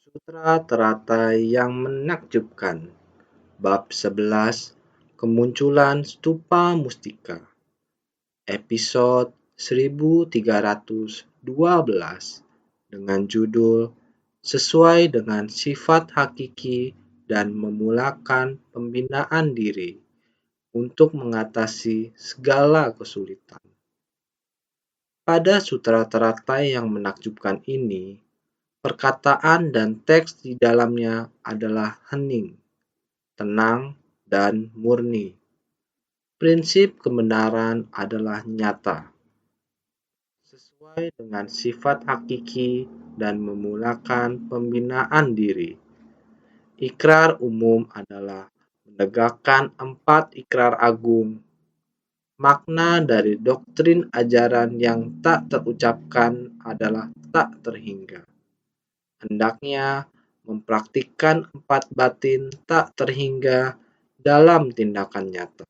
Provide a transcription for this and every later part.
Sutra teratai yang menakjubkan. Bab 11, Kemunculan Stupa Mustika. Episode 1312 dengan judul Sesuai dengan Sifat Hakiki dan Memulakan Pembinaan Diri untuk Mengatasi Segala Kesulitan. Pada sutra teratai yang menakjubkan ini, perkataan dan teks di dalamnya adalah hening, tenang, dan murni. Prinsip kebenaran adalah nyata, sesuai dengan sifat hakiki dan memulakan pembinaan diri. Ikrar umum adalah menegakkan 4 ikrar agung. Makna dari doktrin ajaran yang tak terucapkan adalah tak terhingga. Hendaknya mempraktikkan 4 batin tak terhingga dalam tindakan nyata.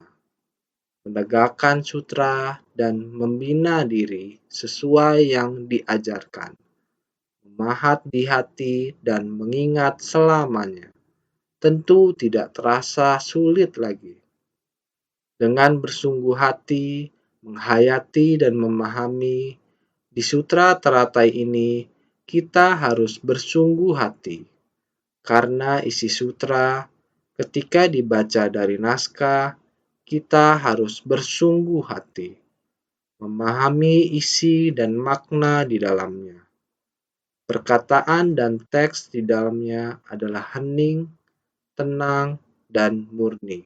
Menegakkan sutra dan membina diri sesuai yang diajarkan. Memahat di hati dan mengingat selamanya. Tentu tidak terasa sulit lagi. Dengan bersungguh hati, menghayati dan memahami, di sutra teratai ini kita harus bersungguh hati. Karena isi sutra ketika dibaca dari naskah, kita harus bersungguh hati, memahami isi dan makna di dalamnya. Perkataan dan teks di dalamnya adalah hening, tenang, dan murni.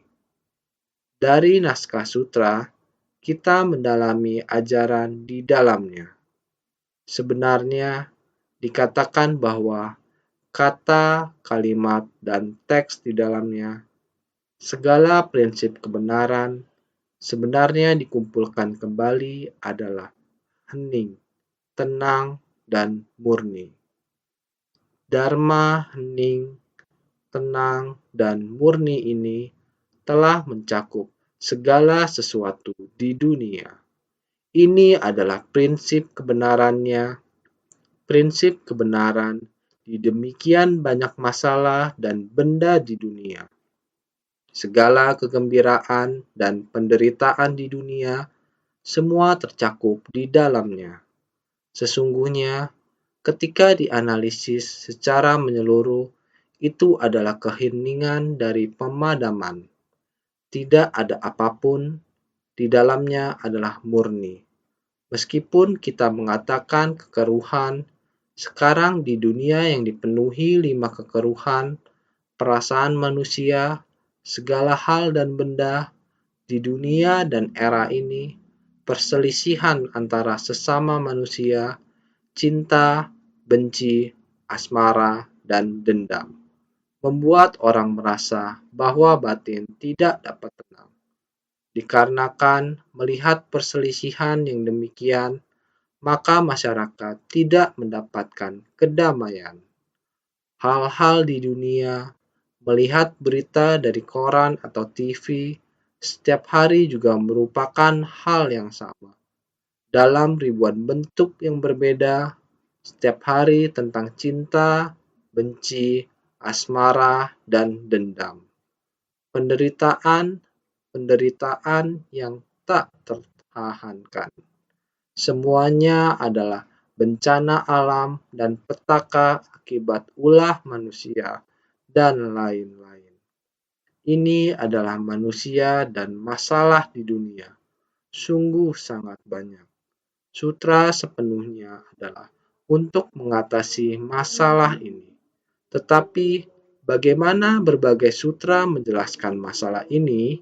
Dari naskah sutra, kita mendalami ajaran di dalamnya. Sebenarnya, dikatakan bahwa kata, kalimat, dan teks di dalamnya, segala prinsip kebenaran sebenarnya dikumpulkan kembali adalah hening, tenang, dan murni. Dharma hening, tenang, dan murni ini telah mencakup segala sesuatu di dunia. Ini adalah prinsip kebenarannya. Prinsip kebenaran di demikian banyak masalah dan benda di dunia. Segala kegembiraan dan penderitaan di dunia, semua tercakup di dalamnya. Sesungguhnya, ketika dianalisis secara menyeluruh, itu adalah keheningan dari pemadaman. Tidak ada apapun, di dalamnya adalah murni. Meskipun kita mengatakan kekeruhan, sekarang di dunia yang dipenuhi 5 kekeruhan, perasaan manusia, segala hal dan benda, di dunia dan era ini, perselisihan antara sesama manusia, cinta, benci, asmara, dan dendam, membuat orang merasa bahwa batin tidak dapat tenang. Dikarenakan melihat perselisihan yang demikian, maka masyarakat tidak mendapatkan kedamaian. Hal-hal di dunia, melihat berita dari koran atau TV, setiap hari juga merupakan hal yang sama. Dalam ribuan bentuk yang berbeda, setiap hari tentang cinta, benci, asmara, dan dendam. Penderitaan yang tak tertahankan. Semuanya adalah bencana alam dan petaka akibat ulah manusia, dan lain-lain. Ini adalah manusia dan masalah di dunia. Sungguh sangat banyak. Sutra sepenuhnya adalah untuk mengatasi masalah ini. Tetapi bagaimana berbagai sutra menjelaskan masalah ini?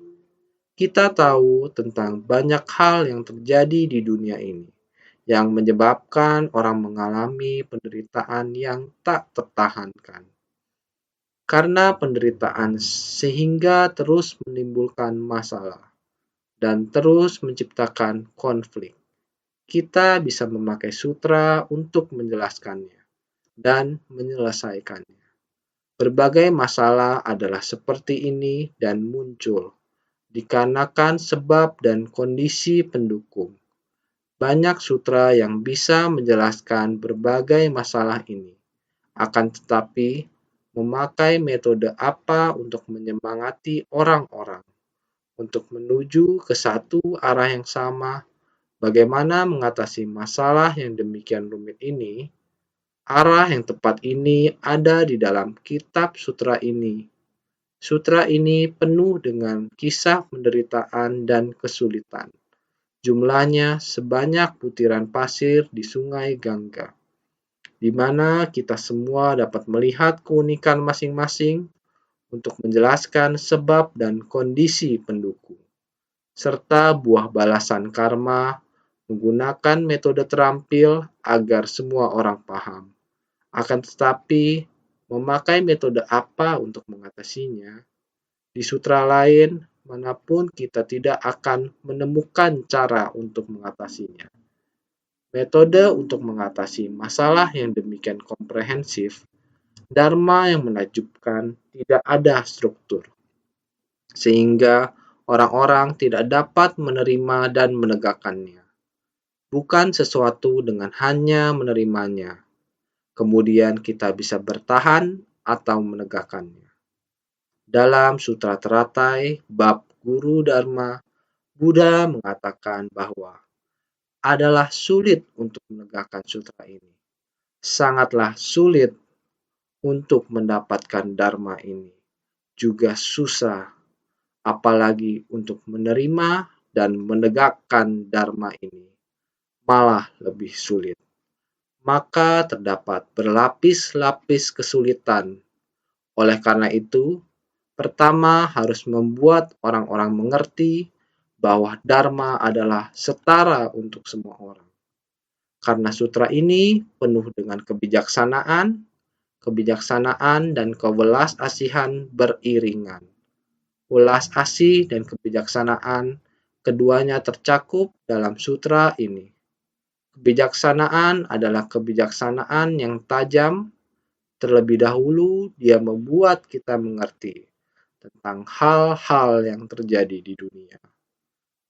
Kita tahu tentang banyak hal yang terjadi di dunia ini, yang menyebabkan orang mengalami penderitaan yang tak tertahankan. Karena penderitaan sehingga terus menimbulkan masalah dan terus menciptakan konflik. Kita bisa memakai sutra untuk menjelaskannya dan menyelesaikannya. Berbagai masalah adalah seperti ini dan muncul dikarenakan sebab dan kondisi pendukung. Banyak sutra yang bisa menjelaskan berbagai masalah ini. Akan tetapi, memakai metode apa untuk menyemangati orang-orang untuk menuju ke satu arah yang sama. Bagaimana mengatasi masalah yang demikian rumit ini? Arah yang tepat ini ada di dalam kitab sutra ini. Sutra ini penuh dengan kisah penderitaan dan kesulitan. Jumlahnya sebanyak butiran pasir di Sungai Gangga, di mana kita semua dapat melihat keunikan masing-masing untuk menjelaskan sebab dan kondisi pendukung, serta buah balasan karma menggunakan metode terampil agar semua orang paham. Akan tetapi, memakai metode apa untuk mengatasinya? Di sutra lain, manapun kita tidak akan menemukan cara untuk mengatasinya. Metode untuk mengatasi masalah yang demikian komprehensif, dharma yang menakjubkan, tidak ada struktur, sehingga orang-orang tidak dapat menerima dan menegakkannya. Bukan sesuatu dengan hanya menerimanya, kemudian kita bisa bertahan atau menegakkannya. Dalam Sutra Teratai, bab Guru Dharma, Buddha mengatakan bahwa adalah sulit untuk menegakkan sutra ini. Sangatlah sulit untuk mendapatkan dharma ini. Juga susah, apalagi untuk menerima dan menegakkan dharma ini. Malah lebih sulit. Maka terdapat berlapis-lapis kesulitan. Oleh karena itu, pertama harus membuat orang-orang mengerti bahwa dharma adalah setara untuk semua orang. Karena sutra ini penuh dengan kebijaksanaan dan kewelas asihan beriringan. Welas asih dan kebijaksanaan keduanya tercakup dalam sutra ini. Kebijaksanaan adalah kebijaksanaan yang tajam. Terlebih dahulu, dia membuat kita mengerti tentang hal-hal yang terjadi di dunia.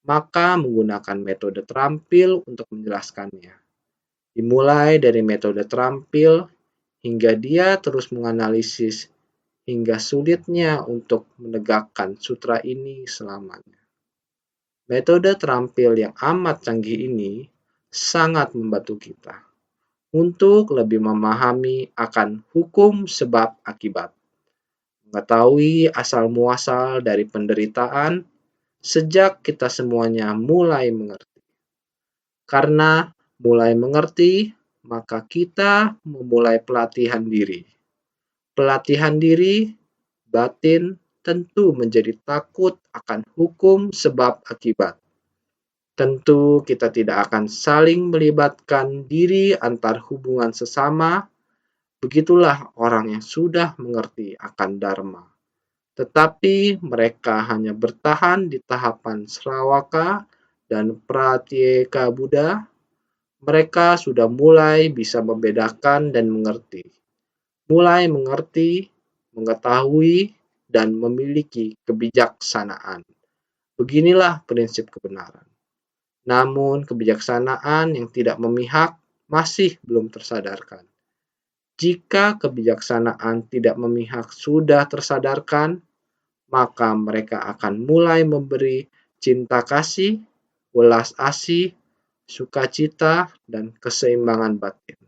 Maka menggunakan metode terampil untuk menjelaskannya. Dimulai dari metode terampil hingga dia terus menganalisis hingga sulitnya untuk menegakkan sutra ini selamanya. Metode terampil yang amat canggih ini sangat membantu kita untuk lebih memahami akan hukum sebab akibat, mengetahui asal-muasal dari penderitaan sejak kita semuanya mulai mengerti. Karena mulai mengerti, maka kita memulai pelatihan diri. Pelatihan diri, batin tentu menjadi takut akan hukum sebab akibat. Tentu kita tidak akan saling melibatkan diri antar hubungan sesama. Begitulah orang yang sudah mengerti akan dharma. Tetapi mereka hanya bertahan di tahapan Sravaka dan Pratyeka Buddha. Mereka sudah mulai bisa membedakan dan mengerti. Mulai mengerti, mengetahui, dan memiliki kebijaksanaan. Beginilah prinsip kebenaran. Namun kebijaksanaan yang tidak memihak masih belum tersadarkan. Jika kebijaksanaan tidak memihak sudah tersadarkan, maka mereka akan mulai memberi cinta kasih, welas asih, sukacita, dan keseimbangan batin.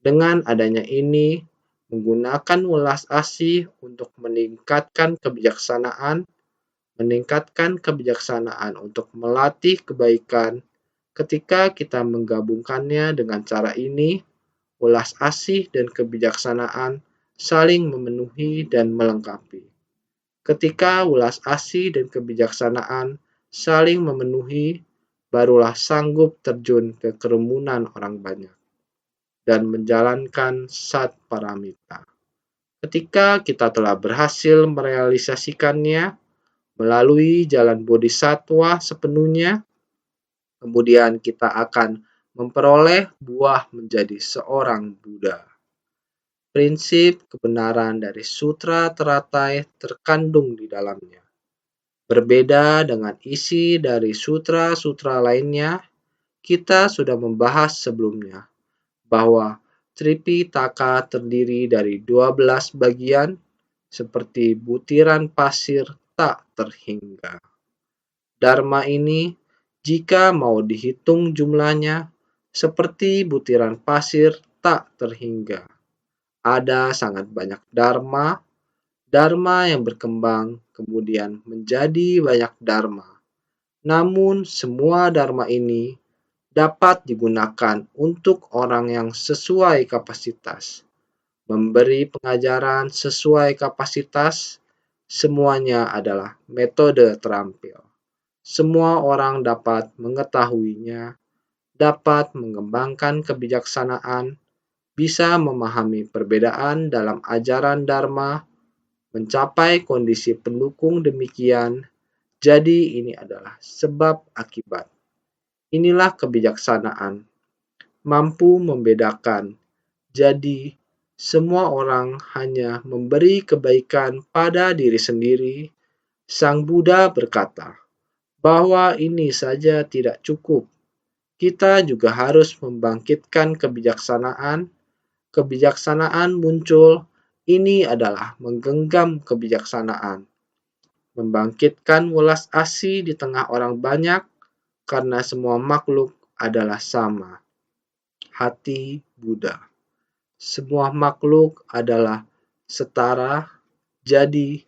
Dengan adanya ini, menggunakan welas asih untuk meningkatkan kebijaksanaan untuk melatih kebaikan. Ketika kita menggabungkannya dengan cara ini, welas asih dan kebijaksanaan saling memenuhi dan melengkapi. Ketika welas asih dan kebijaksanaan saling memenuhi, barulah sanggup terjun ke kerumunan orang banyak dan menjalankan satparamita. Ketika kita telah berhasil merealisasikannya melalui jalan bodhisattva sepenuhnya, kemudian kita akan memperoleh buah menjadi seorang Buddha. Prinsip kebenaran dari Sutra Teratai terkandung di dalamnya. Berbeda dengan isi dari sutra-sutra lainnya, kita sudah membahas sebelumnya bahwa Tripitaka terdiri dari 12 bagian seperti butiran pasir tak terhingga. Dharma ini, jika mau dihitung jumlahnya, seperti butiran pasir tak terhingga. Ada sangat banyak dharma, dharma yang berkembang kemudian menjadi banyak dharma. Namun semua dharma ini dapat digunakan untuk orang yang sesuai kapasitas. Memberi pengajaran sesuai kapasitas, semuanya adalah metode terampil. Semua orang dapat mengetahuinya, dapat mengembangkan kebijaksanaan, bisa memahami perbedaan dalam ajaran Dharma, mencapai kondisi pendukung demikian. Jadi ini adalah sebab akibat. Inilah kebijaksanaan, mampu membedakan. Jadi semua orang hanya memberi kebaikan pada diri sendiri. Sang Buddha berkata bahwa ini saja tidak cukup. Kita juga harus membangkitkan kebijaksanaan. Kebijaksanaan muncul, ini adalah menggenggam kebijaksanaan. Membangkitkan welas asih di tengah orang banyak, karena semua makhluk adalah sama. Hati Buddha. Semua makhluk adalah setara, jadi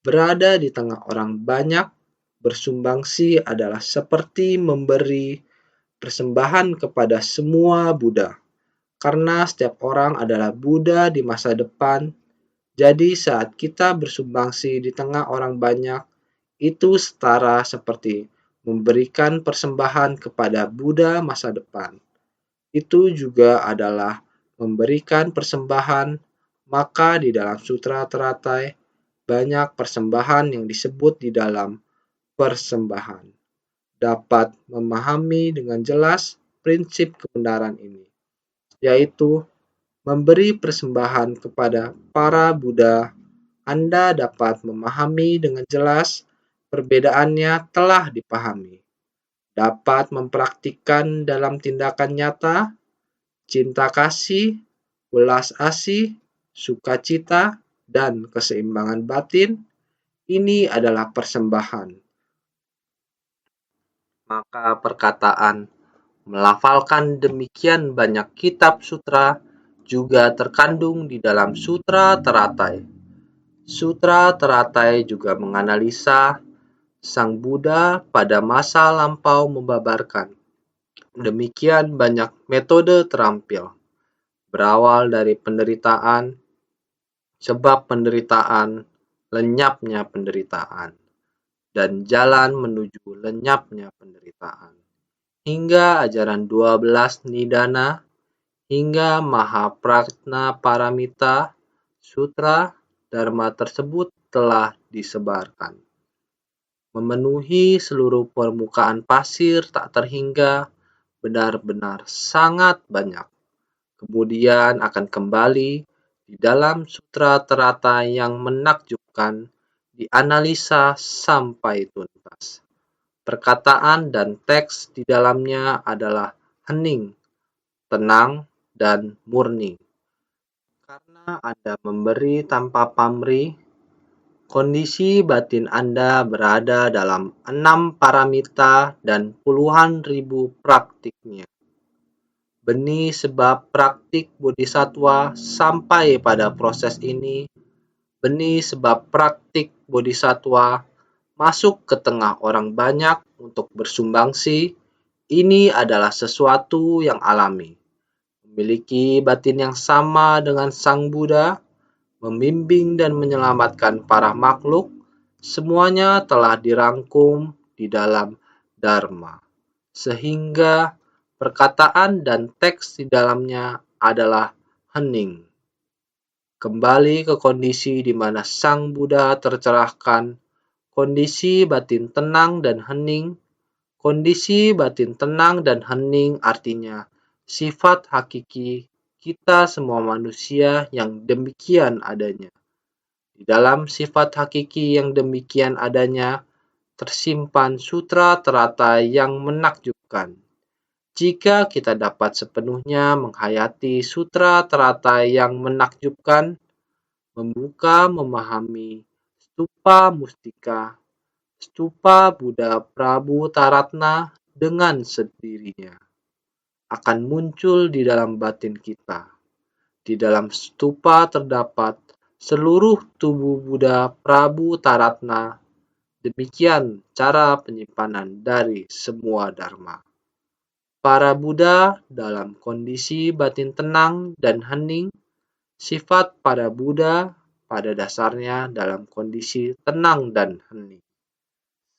berada di tengah orang banyak, bersumbangsi adalah seperti memberi persembahan kepada semua Buddha. Karena setiap orang adalah Buddha di masa depan, jadi saat kita bersumbangsi di tengah orang banyak, itu setara seperti memberikan persembahan kepada Buddha masa depan. Itu juga adalah memberikan persembahan, maka di dalam Sutra Teratai banyak persembahan yang disebut di dalam persembahan. Dapat memahami dengan jelas prinsip kebenaran ini, yaitu memberi persembahan kepada para Buddha. Anda dapat memahami dengan jelas perbedaannya telah dipahami. Dapat mempraktikkan dalam tindakan nyata, cinta kasih, welas asih, sukacita, dan keseimbangan batin. Ini adalah persembahan. Maka perkataan melafalkan demikian banyak kitab sutra juga terkandung di dalam Sutra Teratai. Sutra Teratai juga menganalisa Sang Buddha pada masa lampau membabarkan demikian banyak metode terampil, berawal dari penderitaan, sebab penderitaan, lenyapnya penderitaan, dan jalan menuju lenyapnya penderitaan, hingga ajaran 12 Nidana, hingga Mahapratna Paramita Sutra. Dharma tersebut telah disebarkan, memenuhi seluruh permukaan pasir tak terhingga, benar-benar sangat banyak. Kemudian akan kembali di dalam Sutra Teratai yang menakjubkan, dianalisa sampai tuntas. Perkataan dan teks di dalamnya adalah hening, tenang, dan murni. Karena Anda memberi tanpa pamrih, kondisi batin Anda berada dalam 6 paramita dan puluhan ribu praktiknya. Benih sebab praktik bodhisattva sampai pada proses ini, benih sebab praktik bodhisattva masuk ke tengah orang banyak untuk bersumbangsi, ini adalah sesuatu yang alami. Memiliki batin yang sama dengan Sang Buddha, membimbing dan menyelamatkan para makhluk, semuanya telah dirangkum di dalam Dharma. Sehingga perkataan dan teks di dalamnya adalah hening. Kembali ke kondisi di mana Sang Buddha tercerahkan, kondisi batin tenang dan hening. Kondisi batin tenang dan hening artinya sifat hakiki kita semua manusia yang demikian adanya. Di dalam sifat hakiki yang demikian adanya, tersimpan Sutra Teratai yang menakjubkan. Jika kita dapat sepenuhnya menghayati sutra teratai yang menakjubkan, membuka memahami stupa mustika, stupa Buddha Prabu Taratna dengan sendirinya akan muncul di dalam batin kita. Di dalam stupa terdapat seluruh tubuh Buddha Prabu Taratna. Demikian cara penyimpanan dari semua dharma. Para Buddha dalam kondisi batin tenang dan hening. Sifat para Buddha pada dasarnya dalam kondisi tenang dan hening,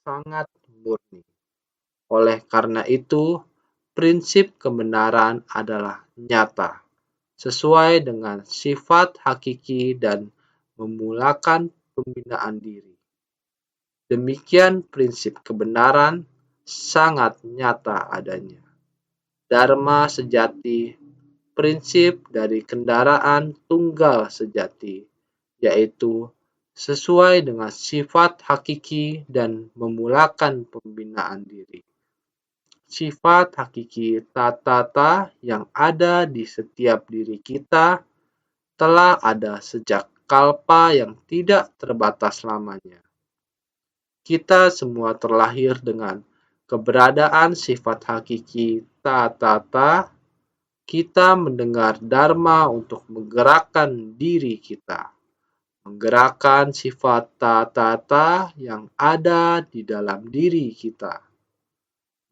sangat murni. Oleh karena itu, prinsip kebenaran adalah nyata, sesuai dengan sifat hakiki dan memulakan pembinaan diri. Demikian prinsip kebenaran sangat nyata adanya. Dharma sejati, prinsip dari kendaraan tunggal sejati, yaitu sesuai dengan sifat hakiki dan memulakan pembinaan diri. Sifat hakiki tatata yang ada di setiap diri kita telah ada sejak kalpa yang tidak terbatas lamanya. Kita semua terlahir dengan keberadaan sifat hakiki tatata. Kita mendengar dharma untuk menggerakkan diri kita, menggerakkan sifat tatata yang ada di dalam diri kita.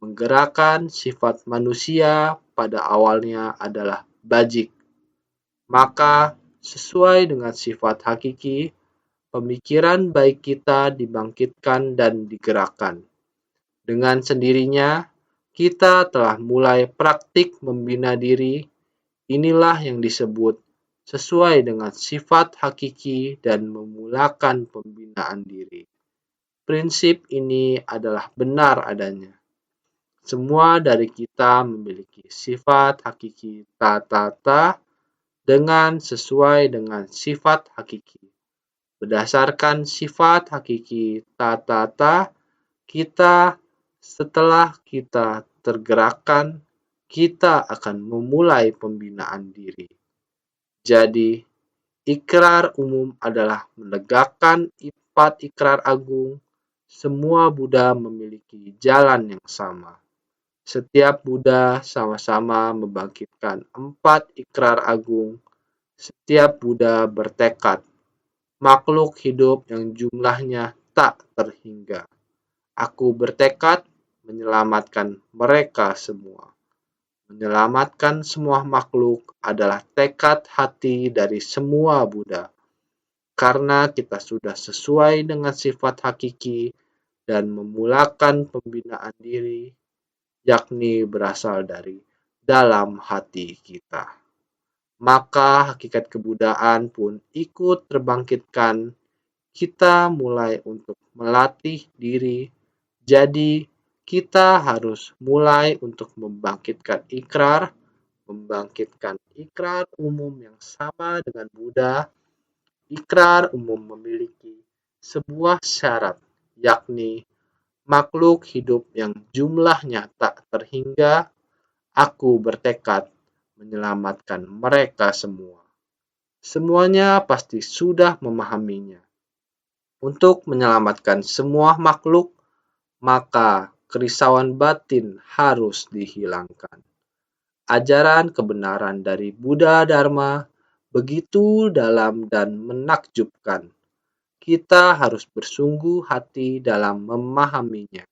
Menggerakkan sifat manusia pada awalnya adalah bajik. Maka sesuai dengan sifat hakiki, pemikiran baik kita dibangkitkan dan digerakkan. Dengan sendirinya, kita telah mulai praktik membina diri. Inilah yang disebut sesuai dengan sifat hakiki dan memulakan pembinaan diri. Prinsip ini adalah benar adanya. Semua dari kita memiliki sifat hakiki tatata dengan sesuai dengan sifat hakiki. Berdasarkan sifat hakiki tatata, setelah kita tergerakkan, kita akan memulai pembinaan diri. Jadi, ikrar umum adalah menegakkan 4 ikrar agung. Semua Buddha memiliki jalan yang sama. Setiap Buddha sama-sama membangkitkan 4 ikrar agung. Setiap Buddha bertekad, makhluk hidup yang jumlahnya tak terhingga. Aku bertekad menyelamatkan mereka semua. Menyelamatkan semua makhluk adalah tekad hati dari semua Buddha. Karena kita sudah sesuai dengan sifat hakiki dan memulakan pembinaan diri, yakni berasal dari dalam hati kita. Maka hakikat kebudaan pun ikut terbangkitkan. Kita mulai untuk melatih diri. Jadi, kita harus mulai untuk membangkitkan ikrar umum yang sama dengan Buddha. Ikrar umum memiliki sebuah syarat, yakni makhluk hidup yang jumlahnya tak terhingga. Aku bertekad menyelamatkan mereka semua. Semuanya pasti sudah memahaminya. Untuk menyelamatkan semua makhluk, maka kerisauan batin harus dihilangkan. Ajaran kebenaran dari Buddha Dharma begitu dalam dan menakjubkan. Kita harus bersungguh hati dalam memahaminya.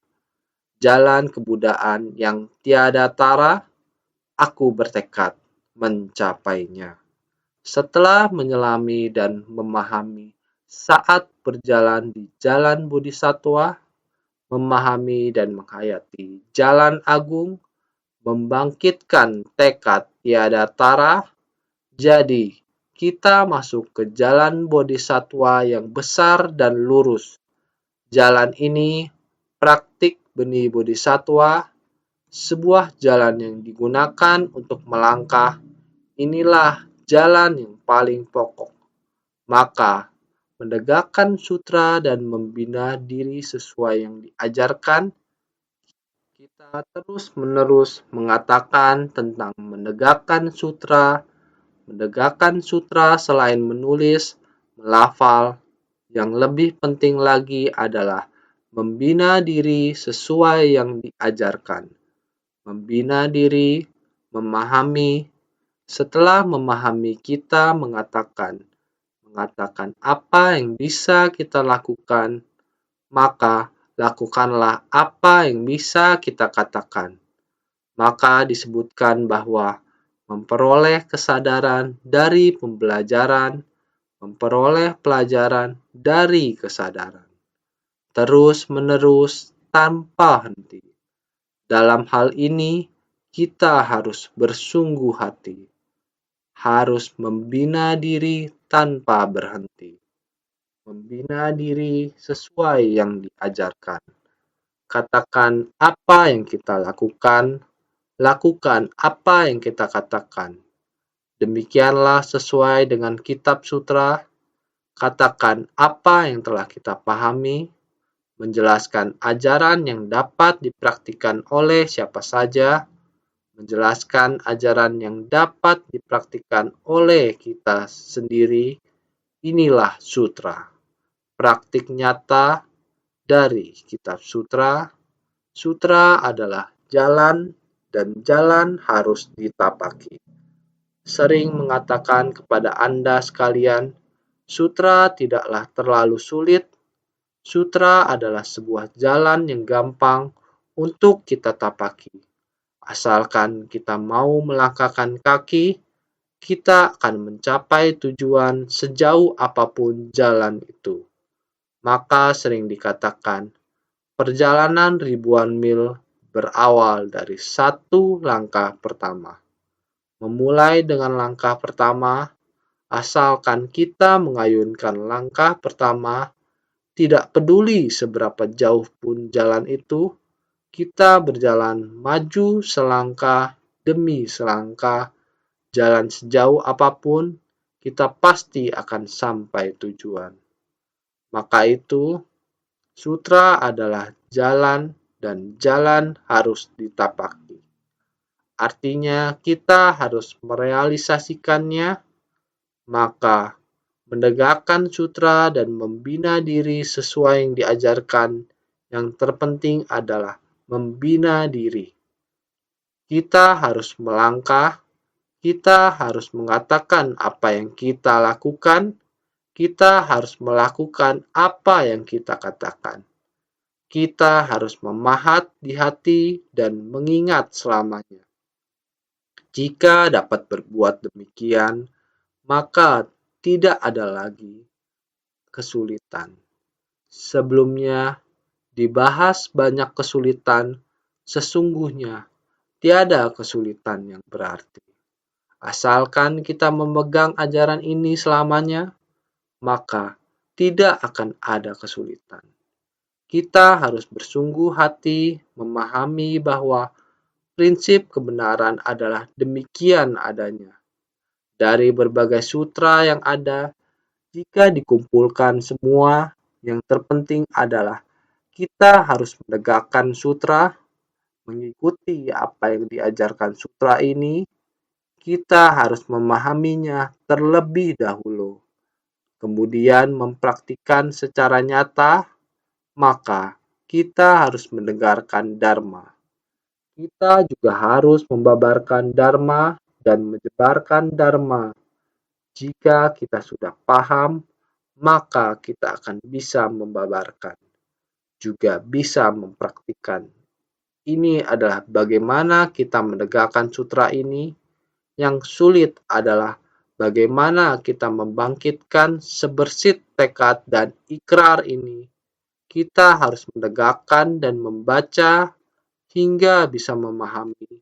Jalan kebudaan yang tiada tara, aku bertekad mencapainya. Setelah menyelami dan memahami saat berjalan di jalan bodhisattva, memahami dan menghayati jalan agung, membangkitkan tekad tiada tara, jadi kita masuk ke jalan bodhisattva yang besar dan lurus. Jalan ini praktik benih bodhisattva, sebuah jalan yang digunakan untuk melangkah. Inilah jalan yang paling pokok. Maka, menegakkan sutra dan membina diri sesuai yang diajarkan, Kita terus-menerus mengatakan tentang menegakkan sutra selain menulis, melafal. Yang lebih penting lagi adalah membina diri sesuai yang diajarkan. Membina diri, memahami. Setelah memahami, kita mengatakan apa yang bisa kita lakukan, maka lakukanlah apa yang bisa kita katakan. Maka disebutkan bahwa memperoleh kesadaran dari pembelajaran, memperoleh pelajaran dari kesadaran, terus-menerus tanpa henti. Dalam hal ini, kita harus bersungguh hati, harus membina diri tanpa berhenti, membina diri sesuai yang diajarkan. Katakan apa yang kita lakukan apa yang kita katakan. Demikianlah sesuai dengan kitab sutra, katakan apa yang telah kita pahami, menjelaskan ajaran yang dapat dipraktikkan oleh siapa saja, menjelaskan ajaran yang dapat dipraktikkan oleh kita sendiri. Inilah sutra. Praktik nyata dari kitab sutra. Sutra adalah jalan dan jalan harus ditapaki. Sering mengatakan kepada Anda sekalian, sutra tidaklah terlalu sulit. Sutra adalah sebuah jalan yang gampang untuk kita tapaki. Asalkan kita mau melangkahkan kaki, kita akan mencapai tujuan sejauh apapun jalan itu. Maka sering dikatakan, perjalanan ribuan mil berawal dari satu langkah pertama. Memulai dengan langkah pertama, asalkan kita mengayunkan langkah pertama, tidak peduli seberapa jauh pun jalan itu, kita berjalan maju selangkah demi selangkah, jalan sejauh apapun, kita pasti akan sampai tujuan. Maka itu, sutra adalah jalan dan jalan harus ditapaki. Artinya kita harus merealisasikannya, maka menegakkan sutra dan membina diri sesuai yang diajarkan, yang terpenting adalah membina diri. Kita harus melangkah, kita harus mengatakan apa yang kita lakukan, kita harus melakukan apa yang kita katakan. Kita harus memahat di hati dan mengingat selamanya. Jika dapat berbuat demikian, maka tidak ada lagi kesulitan. Sebelumnya dibahas banyak kesulitan, sesungguhnya tiada kesulitan yang berarti. Asalkan kita memegang ajaran ini selamanya, maka tidak akan ada kesulitan. Kita harus bersungguh hati memahami bahwa prinsip kebenaran adalah demikian adanya. Dari berbagai sutra yang ada, jika dikumpulkan semua, yang terpenting adalah kita harus menegakkan sutra, mengikuti apa yang diajarkan sutra ini, kita harus memahaminya terlebih dahulu, kemudian mempraktikkan secara nyata, maka kita harus mendengarkan dharma. Kita juga harus membabarkan dharma dan menyebarkan dharma. Jika kita sudah paham, maka kita akan bisa membabarkan, juga bisa mempraktikkan. Ini adalah bagaimana kita menegakkan sutra ini. Yang sulit adalah bagaimana kita membangkitkan sebersit tekad dan ikrar ini. Kita harus menegakkan dan membaca hingga bisa memahami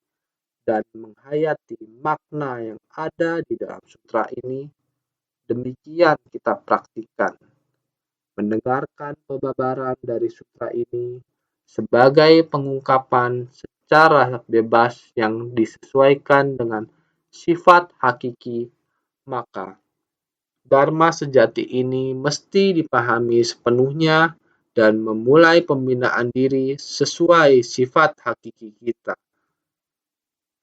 dan menghayati makna yang ada di dalam sutra ini. Demikian kita praktikkan. Mendengarkan pembabaran dari sutra ini sebagai pengungkapan secara bebas yang disesuaikan dengan sifat hakiki, maka dharma sejati ini mesti dipahami sepenuhnya dan memulai pembinaan diri sesuai sifat hakiki kita,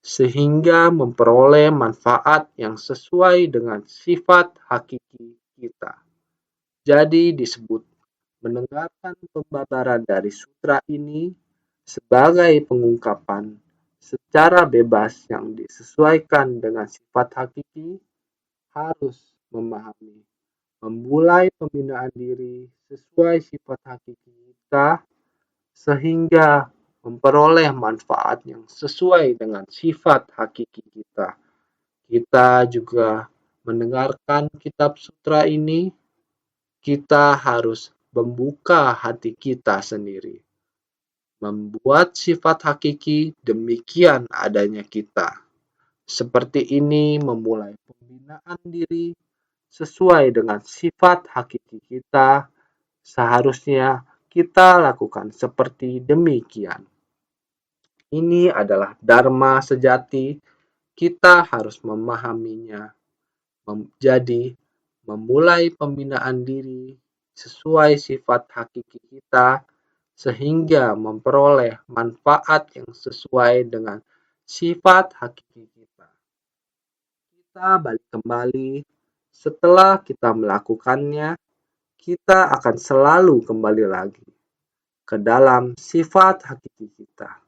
sehingga memperoleh manfaat yang sesuai dengan sifat hakiki kita. Jadi disebut mendengarkan pembabaran dari sutra ini sebagai pengungkapan secara bebas yang disesuaikan dengan sifat hakiki, harus memahami, memulai pembinaan diri sesuai sifat hakiki kita sehingga memperoleh manfaat yang sesuai dengan sifat hakiki kita. Kita juga mendengarkan kitab sutra ini, kita harus membuka hati kita sendiri, membuat sifat hakiki demikian adanya kita. Seperti ini memulai pembinaan diri sesuai dengan sifat hakiki kita, seharusnya kita lakukan seperti demikian. Ini adalah dharma sejati, kita harus memahaminya. Jadi, memulai pembinaan diri sesuai sifat hakiki kita sehingga memperoleh manfaat yang sesuai dengan sifat hakiki kita. Kita balik kembali, setelah kita melakukannya, kita akan selalu kembali lagi ke dalam sifat hakiki kita.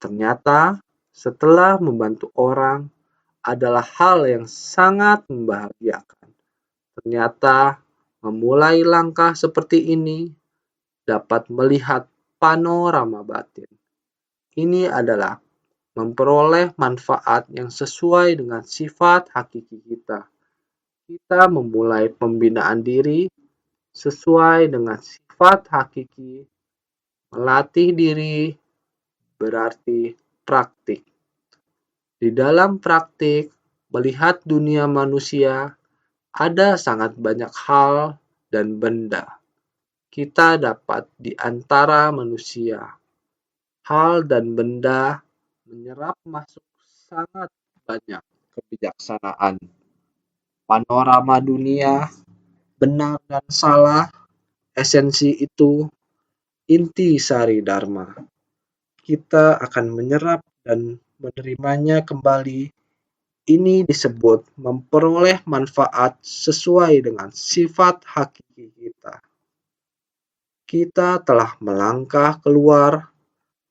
Ternyata, setelah membantu orang adalah hal yang sangat membahagiakan. Ternyata, memulai langkah seperti ini dapat melihat panorama batin. Ini adalah memperoleh manfaat yang sesuai dengan sifat hakiki kita. Kita memulai pembinaan diri sesuai dengan sifat hakiki. Melatih diri berarti praktik. Di dalam praktik, melihat dunia manusia, ada sangat banyak hal dan benda. Kita dapat di antara manusia. Hal dan benda menyerap masuk sangat banyak kebijaksanaan. Panorama dunia, benar dan salah, esensi itu, inti sari dharma. Kita akan menyerap dan menerimanya kembali. Ini disebut memperoleh manfaat sesuai dengan sifat hakiki kita. Kita telah melangkah keluar.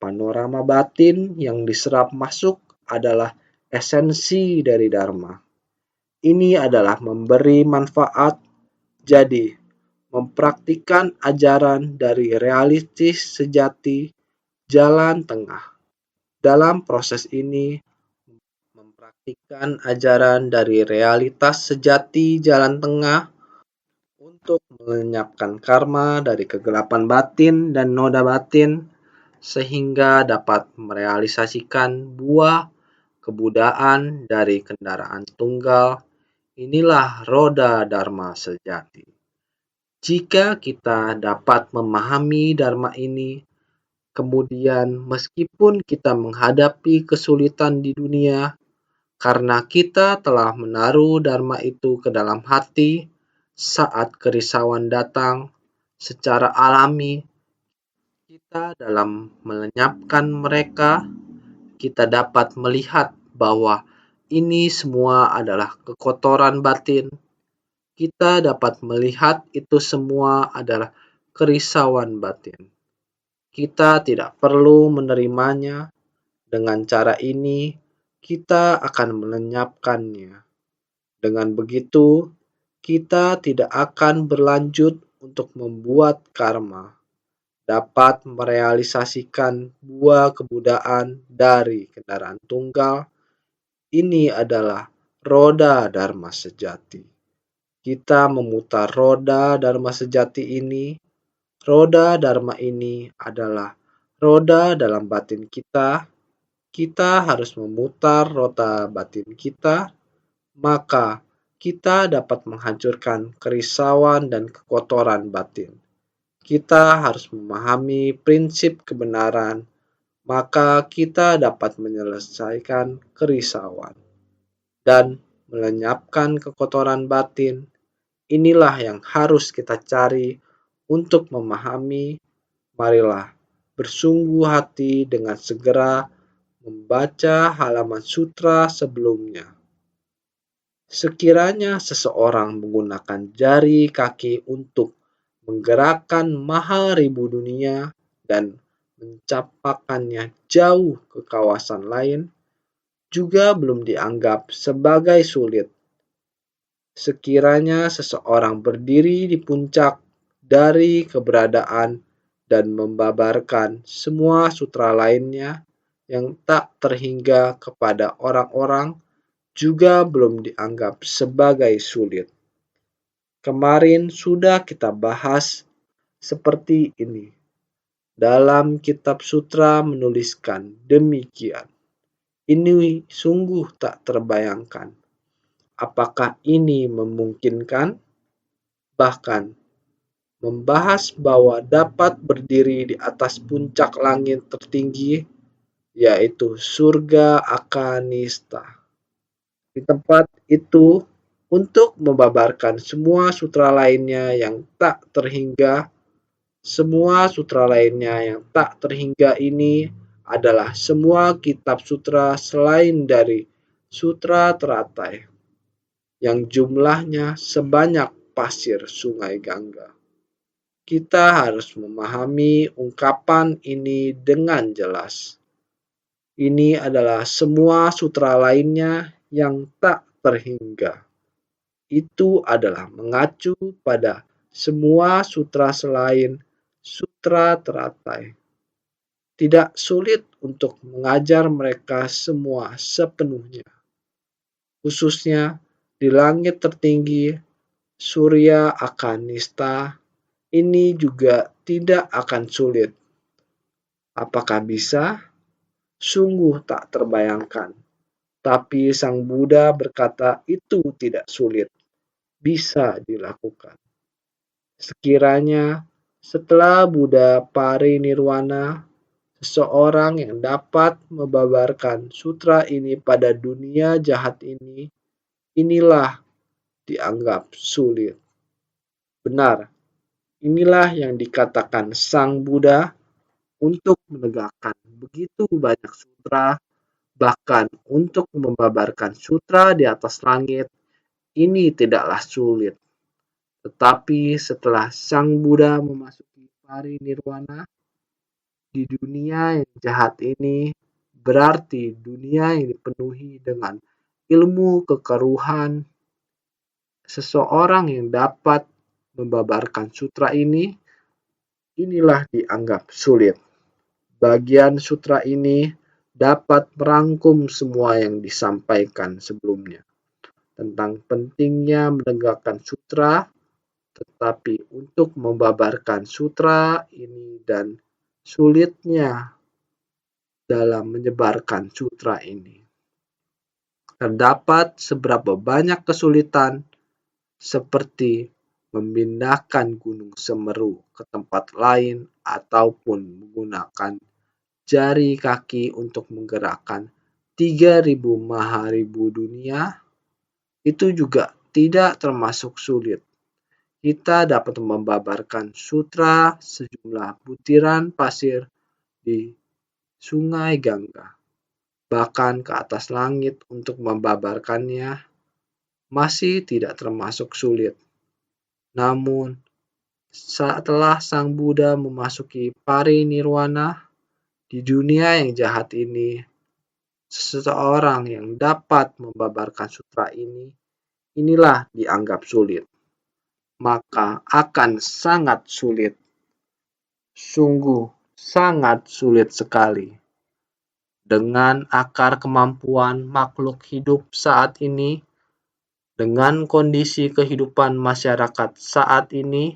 Panorama batin yang diserap masuk adalah esensi dari dharma. Ini adalah memberi manfaat, jadi mempraktikkan ajaran dari realistis sejati jalan tengah. Dalam proses ini, mempraktikkan ajaran dari realitas sejati jalan tengah untuk melenyapkan karma dari kegelapan batin dan noda batin, sehingga dapat merealisasikan buah kebudaan dari kendaraan tunggal. Inilah roda dharma sejati. Jika kita dapat memahami dharma ini, kemudian meskipun kita menghadapi kesulitan di dunia, karena kita telah menaruh dharma itu ke dalam hati, saat kerisauan datang, secara alami, kita dalam melenyapkan mereka, kita dapat melihat bahwa ini semua adalah kekotoran batin. Kita dapat melihat itu semua adalah kerisauan batin. Kita tidak perlu menerimanya. Dengan cara ini, kita akan melenyapkannya. Dengan begitu, kita tidak akan berlanjut untuk membuat karma, dapat merealisasikan buah kebudaan dari kendaraan tunggal. Ini adalah roda dharma sejati. Kita memutar roda dharma sejati ini. Roda dharma ini adalah roda dalam batin kita. Kita harus memutar roda batin kita, maka kita dapat menghancurkan kerisauan dan kekotoran batin. Kita harus memahami prinsip kebenaran, maka kita dapat menyelesaikan kerisauan dan melenyapkan kekotoran batin. Inilah yang harus kita cari untuk memahami, marilah bersungguh hati dengan segera membaca halaman sutra sebelumnya. Sekiranya seseorang menggunakan jari kaki untuk menggerakkan maharibu dunia dan mencapakannya jauh ke kawasan lain, juga belum dianggap sebagai sulit. Sekiranya seseorang berdiri di puncak dari keberadaan dan membabarkan semua sutra lainnya yang tak terhingga kepada orang-orang, juga belum dianggap sebagai sulit. Kemarin sudah kita bahas seperti ini. Dalam kitab sutra menuliskan demikian. Ini sungguh tak terbayangkan. Apakah ini memungkinkan? Bahkan membahas bahwa dapat berdiri di atas puncak langit tertinggi, yaitu surga Akanista. Di tempat itu, untuk membabarkan semua sutra lainnya yang tak terhingga. Semua sutra lainnya yang tak terhingga ini adalah semua kitab sutra selain dari Sutra Teratai, yang jumlahnya sebanyak pasir Sungai Gangga. Kita harus memahami ungkapan ini dengan jelas. Ini adalah semua sutra lainnya yang tak terhingga. Itu adalah mengacu pada semua sutra selain Sutra Teratai. Tidak sulit untuk mengajar mereka semua sepenuhnya, khususnya di langit tertinggi Surya Akanista. Ini juga tidak akan sulit. Apakah bisa? Sungguh tak terbayangkan. Tapi Sang Buddha berkata itu tidak sulit, bisa dilakukan. Sekiranya setelah Buddha parinirwana, seseorang yang dapat membabarkan sutra ini pada dunia jahat ini, inilah dianggap sulit. Benar, inilah yang dikatakan Sang Buddha untuk menegakkan begitu banyak sutra, bahkan untuk membabarkan sutra di atas langit, ini tidaklah sulit. Tetapi setelah Sang Buddha memasuki parinirwana, di dunia yang jahat ini, berarti dunia yang dipenuhi dengan ilmu kekeruhan, seseorang yang dapat membabarkan sutra ini, inilah dianggap sulit. Bagian sutra ini dapat merangkum semua yang disampaikan sebelumnya tentang pentingnya menegakkan sutra, tetapi untuk membabarkan sutra ini dan sulitnya dalam menyebarkan sutra ini. Terdapat seberapa banyak kesulitan seperti memindahkan Gunung Semeru ke tempat lain ataupun menggunakan jari kaki untuk menggerakkan 3.000 maharibu dunia, itu juga tidak termasuk sulit. Kita dapat membabarkan sutra sejumlah butiran pasir di Sungai Gangga, bahkan ke atas langit untuk membabarkannya masih tidak termasuk sulit. Namun, setelah Sang Buddha memasuki parinirwana di dunia yang jahat ini, seseorang yang dapat membabarkan sutra ini, inilah dianggap sulit. Maka akan sangat sulit, sungguh sangat sulit sekali. Dengan akar kemampuan makhluk hidup saat ini, dengan kondisi kehidupan masyarakat saat ini,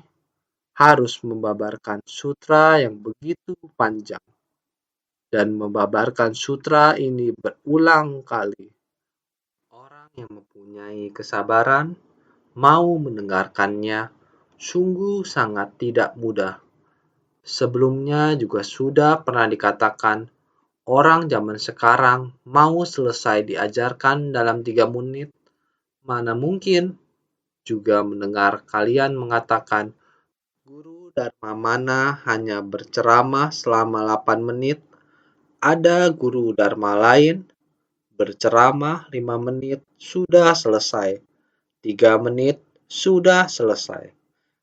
harus membabarkan sutra yang begitu panjang. Dan membabarkan sutra ini berulang kali. Orang yang mempunyai kesabaran mau mendengarkannya sungguh sangat tidak mudah. Sebelumnya juga sudah pernah dikatakan, orang zaman sekarang mau selesai diajarkan dalam 3 menit, mana mungkin. Juga mendengar kalian mengatakan, guru Dharma Mana hanya berceramah selama 8 menit, ada guru Dharma lain berceramah 5 menit sudah selesai, 3 menit sudah selesai.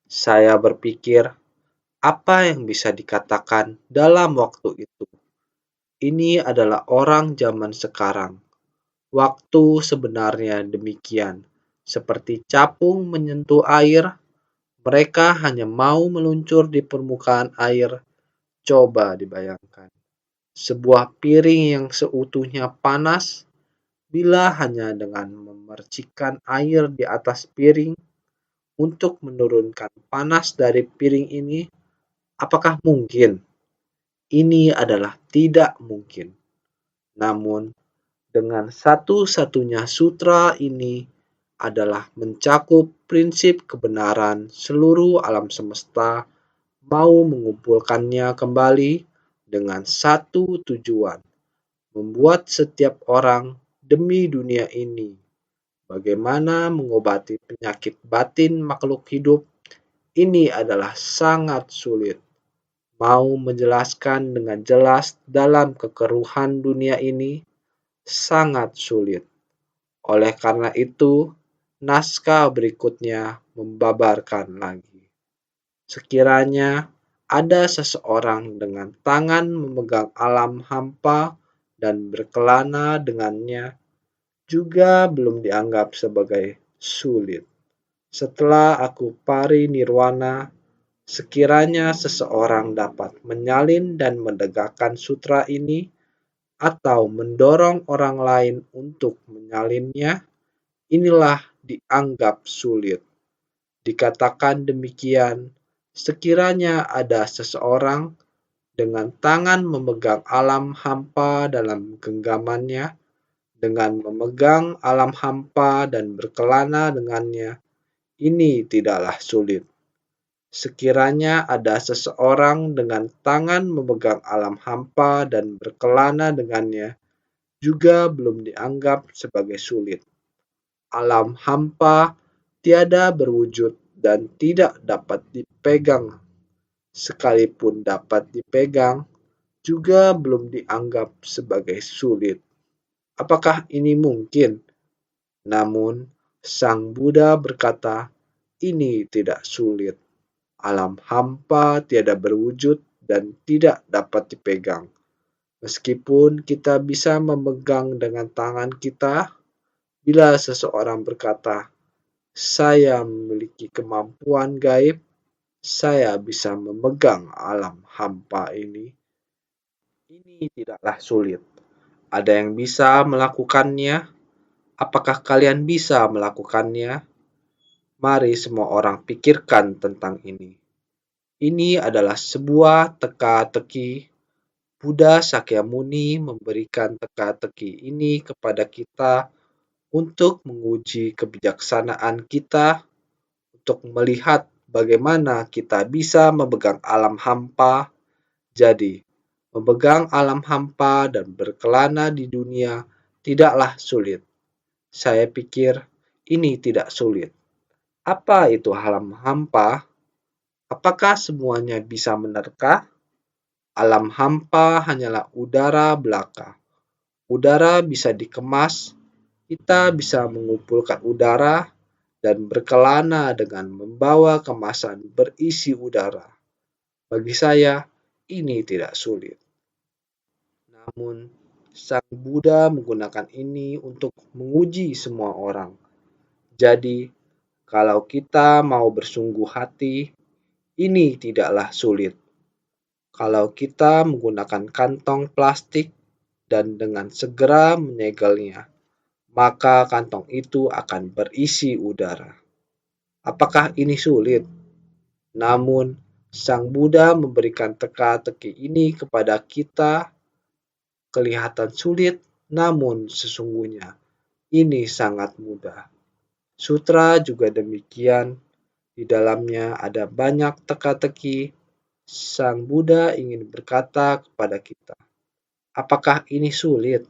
Saya berpikir, apa yang bisa dikatakan dalam waktu itu? Ini adalah orang zaman sekarang. Waktu sebenarnya demikian. Seperti capung menyentuh air, mereka hanya mau meluncur di permukaan air. Coba dibayangkan. Sebuah piring yang seutuhnya panas, bila hanya dengan memercikkan air di atas piring untuk menurunkan panas dari piring ini, apakah mungkin? Ini adalah tidak mungkin. Namun, dengan satu-satunya sutra ini adalah mencakup prinsip kebenaran seluruh alam semesta, mau mengumpulkannya kembali dengan satu tujuan, membuat setiap orang demi dunia ini. Bagaimana mengobati penyakit batin makhluk hidup? Ini adalah sangat sulit. Mau menjelaskan dengan jelas dalam kekeruhan dunia ini sangat sulit. Oleh karena itu, naskah berikutnya membabarkan lagi. Sekiranya ada seseorang dengan tangan memegang alam hampa dan berkelana dengannya, juga belum dianggap sebagai sulit. Setelah aku parinirwana, sekiranya seseorang dapat menyalin dan menegakkan sutra ini, atau mendorong orang lain untuk menyalinnya, inilah dianggap sulit. Dikatakan demikian, sekiranya ada seseorang dengan tangan memegang alam hampa dalam genggamannya, dengan memegang alam hampa dan berkelana dengannya, ini tidaklah sulit. Sekiranya ada seseorang dengan tangan memegang alam hampa dan berkelana dengannya, juga belum dianggap sebagai sulit. Alam hampa tiada berwujud dan tidak dapat dipegang. Sekalipun dapat dipegang, juga belum dianggap sebagai sulit. Apakah ini mungkin? Namun, Sang Buddha berkata, ini tidak sulit. Alam hampa tiada berwujud dan tidak dapat dipegang. Meskipun kita bisa memegang dengan tangan kita, bila seseorang berkata, saya memiliki kemampuan gaib, saya bisa memegang alam hampa ini. Ini tidaklah sulit. Ada yang bisa melakukannya? Apakah kalian bisa melakukannya? Mari semua orang pikirkan tentang ini. Ini adalah sebuah teka-teki. Buddha Sakyamuni memberikan teka-teki ini kepada kita untuk menguji kebijaksanaan kita, untuk melihat bagaimana kita bisa memegang alam hampa. Jadi, memegang alam hampa dan berkelana di dunia tidaklah sulit. Saya pikir ini tidak sulit. Apa itu alam hampa? Apakah semuanya bisa menerka? Alam hampa hanyalah udara belaka. Udara bisa dikemas, kita bisa mengumpulkan udara dan berkelana dengan membawa kemasan berisi udara. Bagi saya, ini tidak sulit. Namun, Sang Buddha menggunakan ini untuk menguji semua orang. Jadi, kalau kita mau bersungguh hati, ini tidaklah sulit. Kalau kita menggunakan kantong plastik dan dengan segera menyegelnya, maka kantong itu akan berisi udara. Apakah ini sulit? Namun, Sang Buddha memberikan teka-teki ini kepada kita. Kelihatan sulit, namun sesungguhnya ini sangat mudah. Sutra juga demikian. Di dalamnya ada banyak teka-teki. Sang Buddha ingin berkata kepada kita, apakah ini sulit?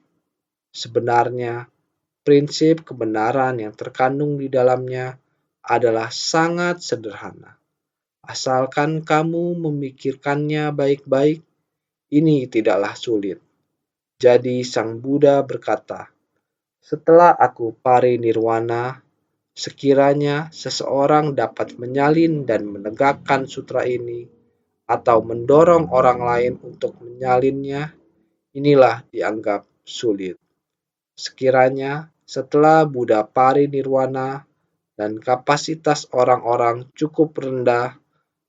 Sebenarnya, prinsip kebenaran yang terkandung di dalamnya adalah sangat sederhana. Asalkan kamu memikirkannya baik-baik, ini tidaklah sulit. Jadi Sang Buddha berkata, setelah aku parinirwana, sekiranya seseorang dapat menyalin dan menegakkan sutra ini, atau mendorong orang lain untuk menyalinnya, inilah dianggap sulit. Sekiranya setelah Buddha parinirwana dan kapasitas orang-orang cukup rendah,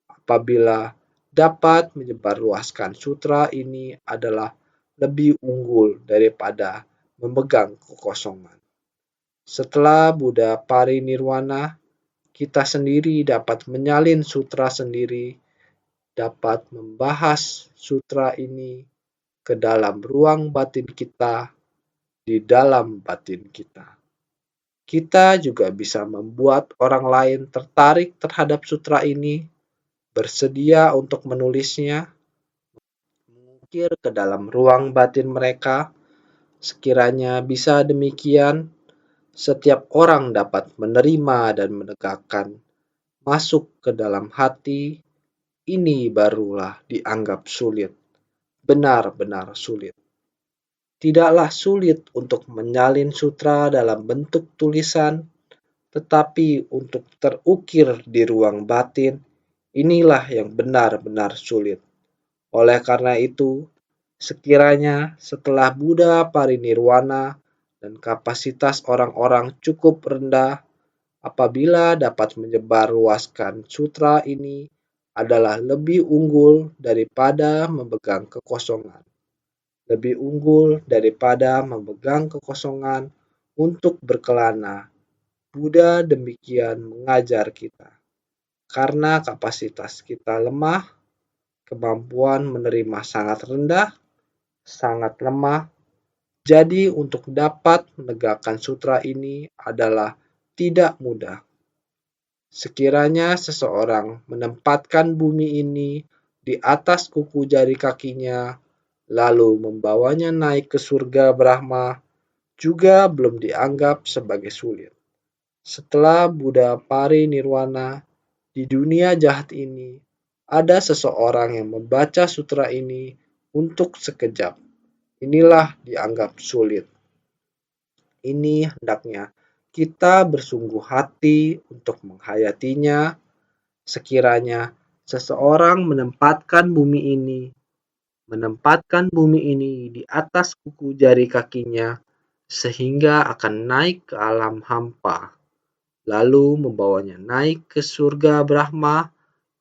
apabila dapat menyebarluaskan sutra ini adalah lebih unggul daripada memegang kekosongan. Setelah Buddha parinirwana, kita sendiri dapat menyalin sutra sendiri, dapat membahas sutra ini ke dalam ruang batin kita, di dalam batin kita. Kita juga bisa membuat orang lain tertarik terhadap sutra ini, bersedia untuk menulisnya, mengukir ke dalam ruang batin mereka. Sekiranya bisa demikian, setiap orang dapat menerima dan menegakkan masuk ke dalam hati. Ini barulah dianggap sulit, benar-benar sulit. Tidaklah sulit untuk menyalin sutra dalam bentuk tulisan, tetapi untuk terukir di ruang batin, inilah yang benar-benar sulit. Oleh karena itu, sekiranya setelah Buddha parinirwana dan kapasitas orang-orang cukup rendah, apabila dapat menyebarluaskan sutra ini adalah lebih unggul daripada memegang kekosongan. Lebih unggul daripada memegang kekosongan untuk berkelana. Buddha demikian mengajar kita. Karena kapasitas kita lemah, kemampuan menerima sangat rendah, sangat lemah. Jadi untuk dapat menegakkan sutra ini adalah tidak mudah. Sekiranya seseorang menempatkan bumi ini di atas kuku jari kakinya, lalu membawanya naik ke surga Brahma, juga belum dianggap sebagai sulit. Setelah Buddha parinirwana, di dunia jahat ini, ada seseorang yang membaca sutra ini untuk sekejap. Inilah dianggap sulit. Ini hendaknya kita bersungguh hati untuk menghayatinya. Sekiranya seseorang menempatkan bumi ini di atas kuku jari kakinya, sehingga akan naik ke alam hampa, lalu membawanya naik ke surga Brahma,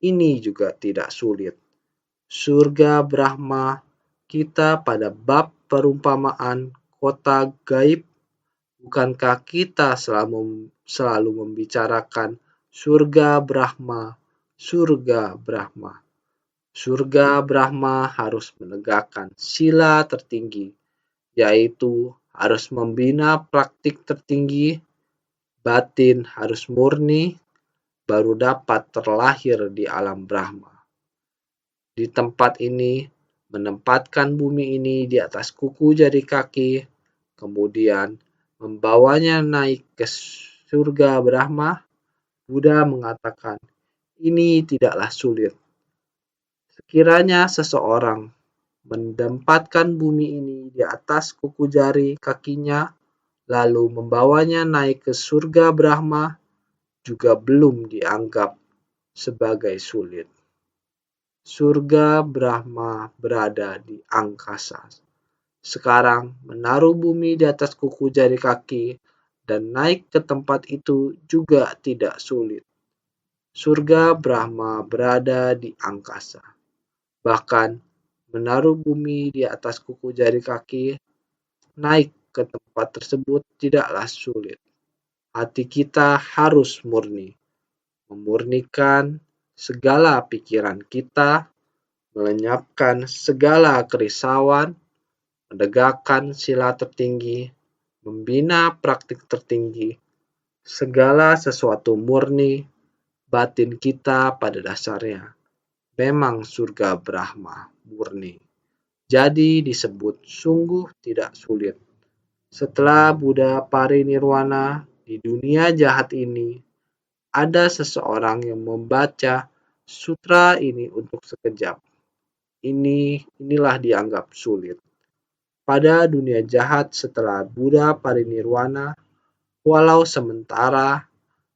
ini juga tidak sulit. Surga Brahma, kita pada bab perumpamaan kota gaib, bukankah kita selalu membicarakan surga Brahma, surga Brahma? Surga Brahma harus menegakkan sila tertinggi, yaitu harus membina praktik tertinggi, batin harus murni, baru dapat terlahir di alam Brahma. Di tempat ini, menempatkan bumi ini di atas kuku jari kaki, kemudian membawanya naik ke surga Brahma, Buddha mengatakan, ini tidaklah sulit. Sekiranya seseorang menempatkan bumi ini di atas kuku jari kakinya, lalu membawanya naik ke surga Brahma, juga belum dianggap sebagai sulit. Surga Brahma berada di angkasa. Sekarang menaruh bumi di atas kuku jari kaki dan naik ke tempat itu juga tidak sulit. Surga Brahma berada di angkasa. Bahkan menaruh bumi di atas kuku jari kaki, naik ke tempat tersebut tidaklah sulit. Hati kita harus murni, memurnikan segala pikiran kita, melenyapkan segala kerisauan, menegakkan sila tertinggi, membina praktik tertinggi, segala sesuatu murni, batin kita pada dasarnya memang surga Brahma murni. Jadi disebut sungguh tidak sulit. Setelah Buddha parinirwana di dunia jahat ini, ada seseorang yang membaca sutra ini untuk sekejap. Inilah dianggap sulit. Pada dunia jahat setelah Buddha parinirwana, walau sementara,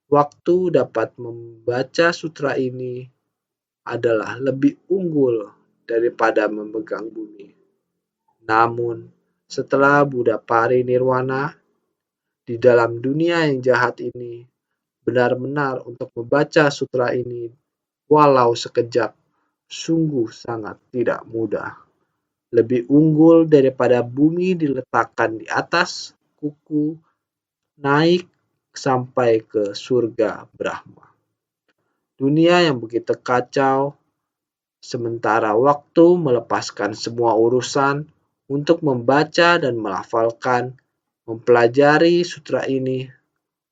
waktu dapat membaca sutra ini adalah lebih unggul daripada memegang bumi. Namun, setelah Buddha parinirwana, di dalam dunia yang jahat ini, benar-benar untuk membaca sutra ini walau sekejap, sungguh sangat tidak mudah. Lebih unggul daripada bumi diletakkan di atas kuku, naik sampai ke surga Brahma. Dunia yang begitu kacau, sementara waktu melepaskan semua urusan untuk membaca dan melafalkan, mempelajari sutra ini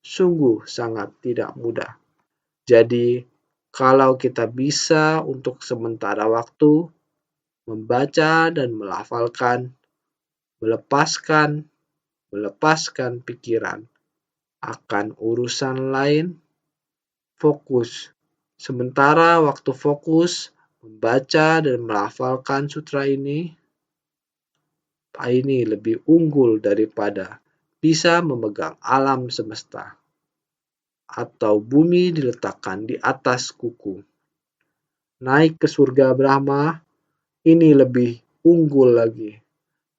sungguh sangat tidak mudah. Jadi, kalau kita bisa untuk sementara waktu membaca dan melafalkan, melepaskan pikiran akan urusan lain, fokus. Sementara waktu fokus membaca dan melafalkan sutra ini lebih unggul daripada bisa memegang alam semesta atau bumi diletakkan di atas kuku. Naik ke surga Brahma ini lebih unggul lagi.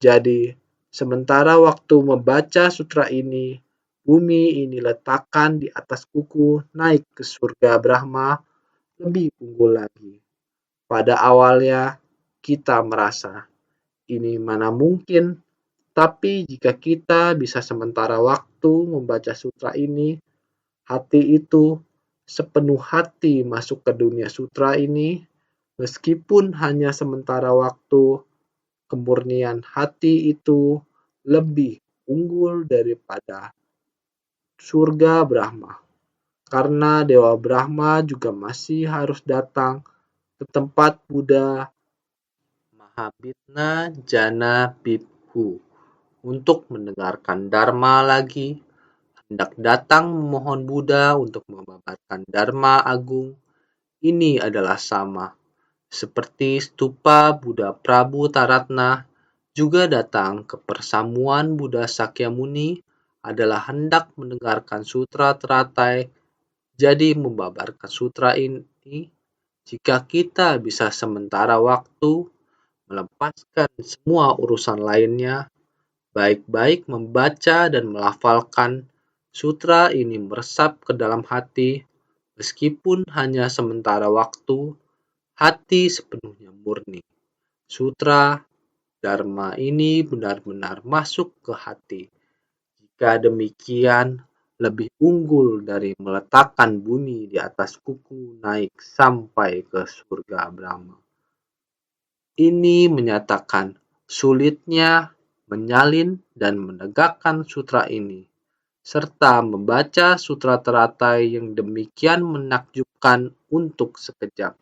Jadi, sementara waktu membaca sutra ini, bumi ini letakkan di atas kuku, naik ke surga Brahma lebih unggul lagi. Pada awalnya, kita merasa ini mana mungkin, tapi jika kita bisa sementara waktu membaca sutra ini, hati itu sepenuh hati masuk ke dunia sutra ini, meskipun hanya sementara waktu, kemurnian hati itu lebih unggul daripada surga Brahma. Karena Dewa Brahma juga masih harus datang ke tempat Buddha Mahabhitna Jana Bhikkhu untuk mendengarkan Dharma lagi, hendak datang memohon Buddha untuk membabarkan Dharma agung. Ini adalah sama seperti stupa Buddha Prabu Taratna juga datang ke persamuan Buddha Sakyamuni adalah hendak mendengarkan sutra teratai, jadi membabarkan sutra ini. Jika kita bisa sementara waktu melepaskan semua urusan lainnya, baik-baik membaca dan melafalkan sutra ini meresap ke dalam hati, meskipun hanya sementara waktu, hati sepenuhnya murni. Sutra Dharma ini benar-benar masuk ke hati. Jika demikian, lebih unggul dari meletakkan bumi di atas kuku naik sampai ke surga Brahma. Ini menyatakan sulitnya menyalin dan menegakkan sutra ini, serta membaca sutra teratai yang demikian menakjubkan untuk sekejap,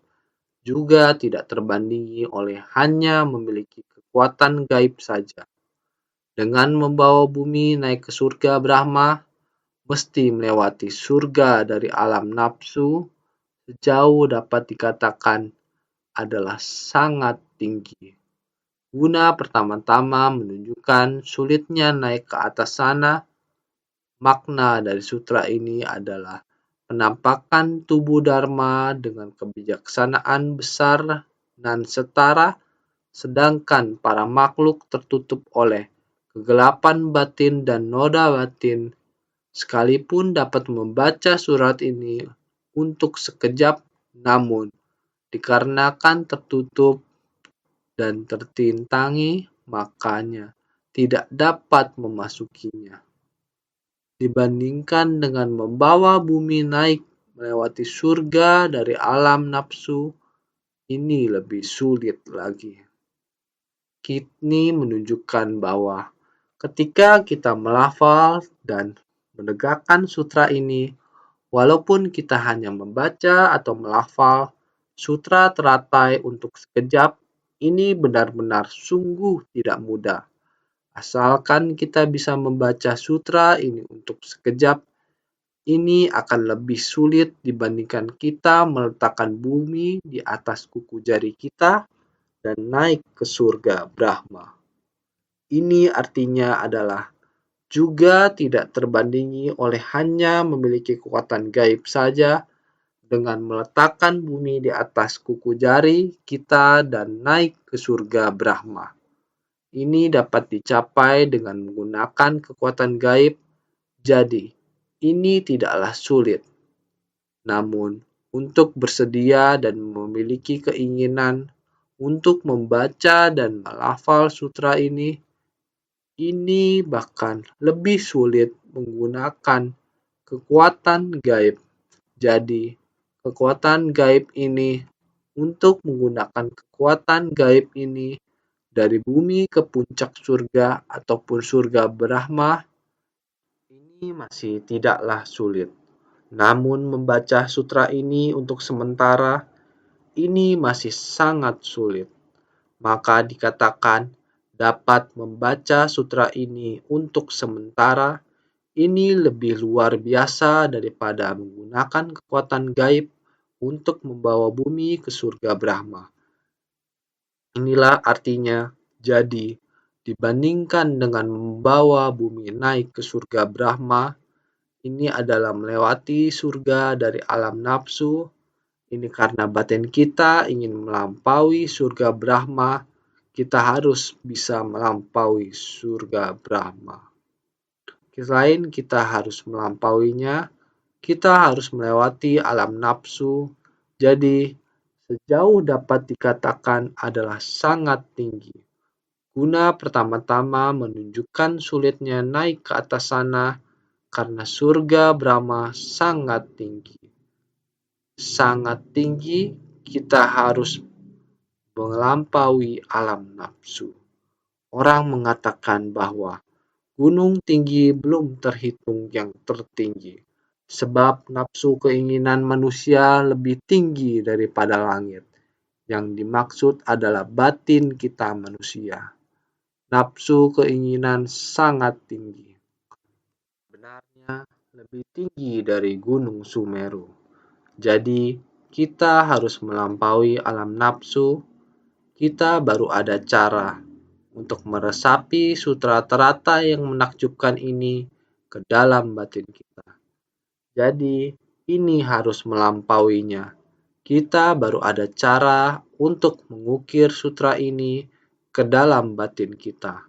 juga tidak terbandingi oleh hanya memiliki kekuatan gaib saja. Dengan membawa bumi naik ke surga Brahma, mesti melewati surga dari alam nafsu, sejauh dapat dikatakan adalah sangat tinggi. Guna pertama-tama menunjukkan sulitnya naik ke atas sana, makna dari sutra ini adalah penampakan tubuh Dharma dengan kebijaksanaan besar dan setara, sedangkan para makhluk tertutup oleh kegelapan batin dan noda batin, sekalipun dapat membaca surat ini untuk sekejap, namun dikarenakan tertutup dan tertintangi, makanya tidak dapat memasukinya. Dibandingkan dengan membawa bumi naik melewati surga dari alam nafsu, ini lebih sulit lagi. Ini menunjukkan bahwa ketika kita melafal dan menegakkan sutra ini, walaupun kita hanya membaca atau melafal sutra teratai untuk sekejap, ini benar-benar sungguh tidak mudah. Asalkan kita bisa membaca sutra ini untuk sekejap, Ini akan lebih sulit dibandingkan kita meletakkan bumi di atas kuku jari kita dan naik ke surga Brahma. Ini artinya adalah juga tidak terbandingi oleh hanya memiliki kekuatan gaib saja dengan meletakkan bumi di atas kuku jari kita dan naik ke surga Brahma. Ini dapat dicapai dengan menggunakan kekuatan gaib, jadi ini tidaklah sulit. Namun, untuk bersedia dan memiliki keinginan untuk membaca dan melafal sutra ini bahkan lebih sulit menggunakan kekuatan gaib. Jadi, kekuatan gaib ini untuk menggunakan kekuatan gaib ini dari bumi ke puncak surga ataupun surga Brahma ini masih tidaklah sulit. Namun membaca sutra ini untuk sementara ini masih sangat sulit. Maka dikatakan dapat membaca sutra ini untuk sementara ini lebih luar biasa daripada menggunakan kekuatan gaib untuk membawa bumi ke surga Brahma. Inilah artinya, jadi dibandingkan dengan membawa bumi naik ke surga Brahma, ini adalah melewati surga dari alam nafsu. Ini karena batin kita ingin melampaui surga Brahma, kita harus bisa melampaui surga Brahma. Selain kita harus melampauinya, kita harus melewati alam nafsu. Jadi, sejauh dapat dikatakan adalah sangat tinggi. Guna pertama-tama menunjukkan sulitnya naik ke atas sana karena surga Brahma sangat tinggi. Sangat tinggi, kita harus melampaui alam nafsu. Orang mengatakan bahwa gunung tinggi belum terhitung yang tertinggi, sebab nafsu keinginan manusia lebih tinggi daripada langit. Yang dimaksud adalah batin kita manusia. Nafsu keinginan sangat tinggi. Sebenarnya lebih tinggi dari Gunung Sumeru. Jadi, kita harus melampaui alam nafsu. Kita baru ada cara untuk meresapi sutra terata yang menakjubkan ini ke dalam batin kita. Jadi, ini harus melampauinya. Kita baru ada cara untuk mengukir sutra ini ke dalam batin kita.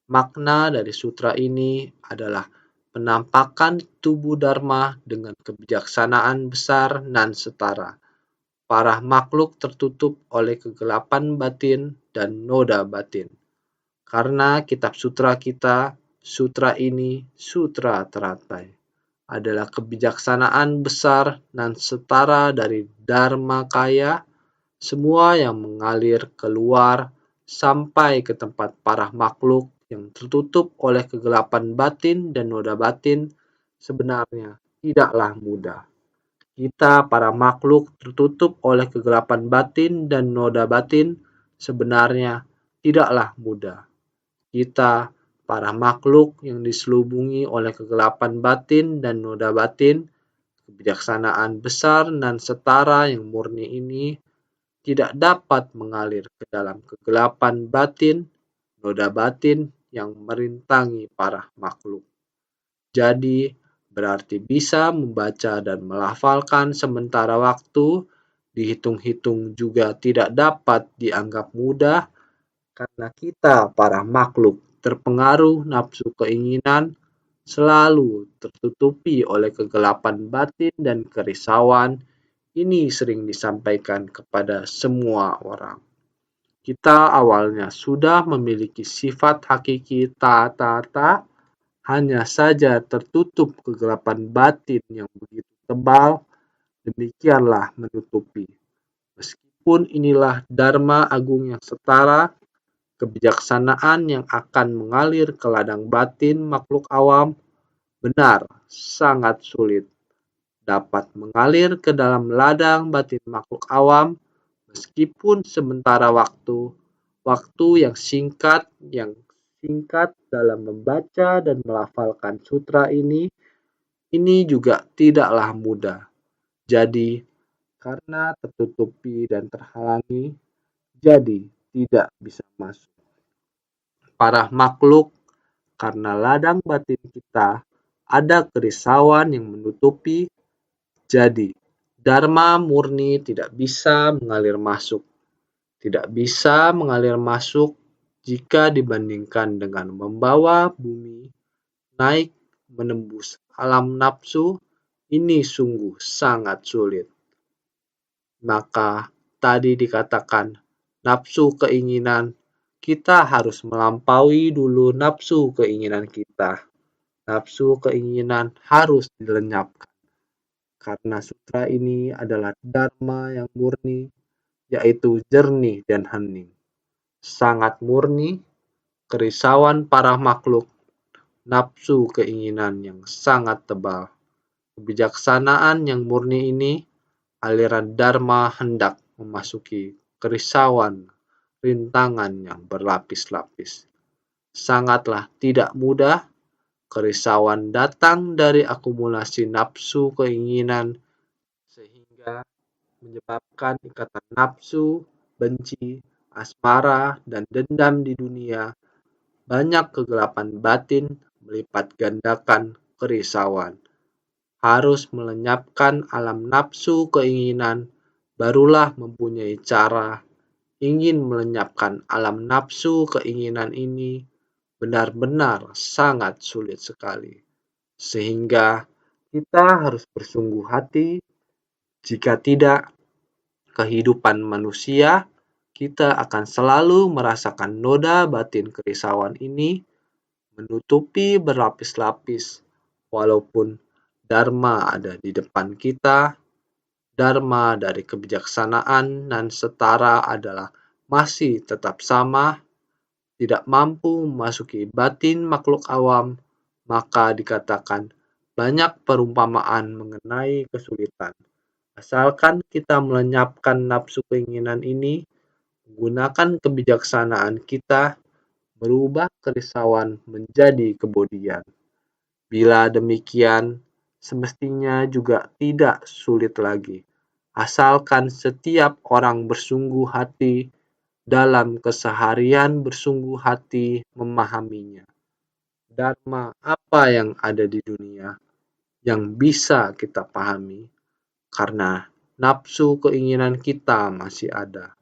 Makna dari sutra ini adalah penampakan tubuh Dharma dengan kebijaksanaan besar dan setara. Para makhluk tertutup oleh kegelapan batin dan noda batin. Karena kitab sutra kita, sutra ini, sutra teratai, adalah kebijaksanaan besar dan setara dari Dharma Kaya, semua yang mengalir keluar sampai ke tempat para makhluk yang tertutup oleh kegelapan batin dan noda batin sebenarnya tidaklah mudah. Kita para makhluk tertutup oleh kegelapan batin dan noda batin sebenarnya tidaklah mudah. Kita para makhluk yang diselubungi oleh kegelapan batin dan noda batin, kebijaksanaan besar dan setara yang murni ini tidak dapat mengalir ke dalam kegelapan batin, noda batin yang merintangi para makhluk. Jadi, berarti bisa membaca dan melafalkan sementara waktu, dihitung-hitung juga tidak dapat dianggap mudah, karena kita para makhluk terpengaruh nafsu keinginan, selalu tertutupi oleh kegelapan batin dan kerisauan. Ini sering disampaikan kepada semua orang. Kita awalnya sudah memiliki sifat hakiki ta-ta-ta, hanya saja tertutup kegelapan batin yang begitu tebal, demikianlah menutupi. Meskipun inilah Dharma Agung yang setara, kebijaksanaan yang akan mengalir ke ladang batin makhluk awam benar sangat sulit dapat mengalir ke dalam ladang batin makhluk awam meskipun sementara waktu yang singkat dalam membaca dan melafalkan sutra ini ini juga tidaklah mudah. Jadi, karena tertutupi dan terhalangi, jadi tidak bisa masuk. Para makhluk, karena ladang batin kita ada kerisauan yang menutupi, jadi Dharma murni tidak bisa mengalir masuk. Tidak bisa mengalir masuk jika dibandingkan dengan membawa bumi naik menembus alam nafsu, ini sungguh sangat sulit. Maka tadi dikatakan nafsu keinginan, kita harus melampaui dulu nafsu keinginan kita. Nafsu keinginan harus dilenyapkan. Karena sutra ini adalah dharma yang murni, yaitu jernih dan hening. Sangat murni, kerisauan para makhluk, nafsu keinginan yang sangat tebal. Kebijaksanaan yang murni ini, aliran dharma hendak memasuki kerisauan rintangan yang berlapis-lapis. Sangatlah tidak mudah. Kerisauan datang dari akumulasi nafsu keinginan sehingga menyebabkan ikatan nafsu, benci, asmara, dan dendam di dunia. Banyak kegelapan batin melipat gandakan kerisauan. Harus melenyapkan alam nafsu keinginan, barulah mempunyai cara. Ingin melenyapkan alam nafsu keinginan ini benar-benar sangat sulit sekali. Sehingga kita harus bersungguh hati, jika tidak, kehidupan manusia, kita akan selalu merasakan noda batin kerisauan ini menutupi berlapis-lapis, walaupun Dharma ada di depan kita. Dharma dari kebijaksanaan dan setara adalah masih tetap sama, tidak mampu memasuki batin makhluk awam, maka dikatakan banyak perumpamaan mengenai kesulitan. Asalkan kita melenyapkan nafsu keinginan ini, menggunakan kebijaksanaan kita, merubah kerisauan menjadi kebodian. Bila demikian, semestinya juga tidak sulit lagi. Asalkan setiap orang bersungguh hati dalam keseharian bersungguh hati memahaminya. Dharma apa yang ada di dunia yang bisa kita pahami? Karena nafsu keinginan kita masih ada.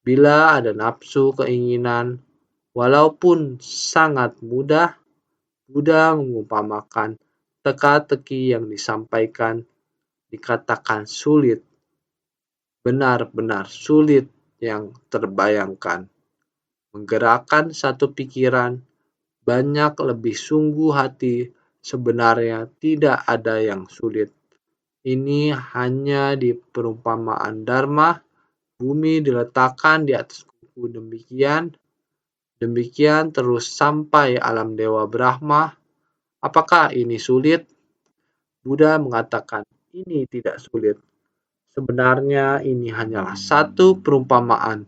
Bila ada nafsu keinginan, walaupun sangat mudah, Buddha mengumpamakan teka-teki yang disampaikan dikatakan sulit, benar-benar sulit yang terbayangkan. Menggerakkan satu pikiran, banyak lebih sungguh hati, sebenarnya tidak ada yang sulit. Ini hanya di perumpamaan Dharma, bumi diletakkan di atas kuku demikian terus sampai alam Dewa Brahma. Apakah ini sulit? Buddha mengatakan ini tidak sulit. Sebenarnya ini hanyalah satu perumpamaan,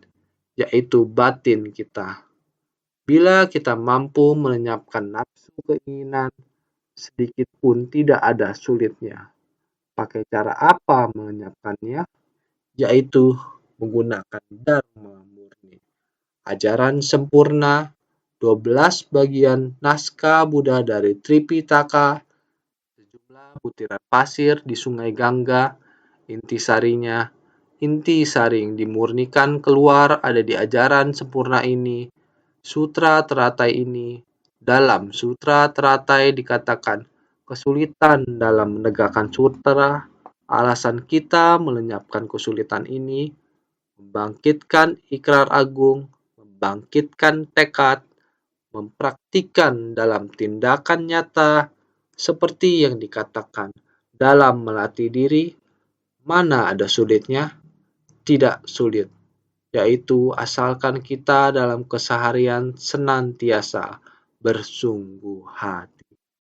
yaitu batin kita. Bila kita mampu melenyapkan nafsu keinginan, sedikit pun tidak ada sulitnya. Pakai cara apa melenyapkannya? Yaitu menggunakan Dharma murni. Ajaran sempurna, 12 bagian naskah Buddha dari Tripitaka, sejumlah butiran pasir di sungai Gangga, intisarinya, inti sari yang dimurnikan keluar ada di ajaran sempurna ini. Sutra teratai ini, dalam sutra teratai dikatakan kesulitan dalam menegakkan sutra. Alasan kita melenyapkan kesulitan ini, membangkitkan ikrar agung, membangkitkan tekad, mempraktikkan dalam tindakan nyata, seperti yang dikatakan dalam melatih diri. Mana ada sulitnya? Tidak sulit, yaitu asalkan kita dalam keseharian senantiasa bersungguh hati.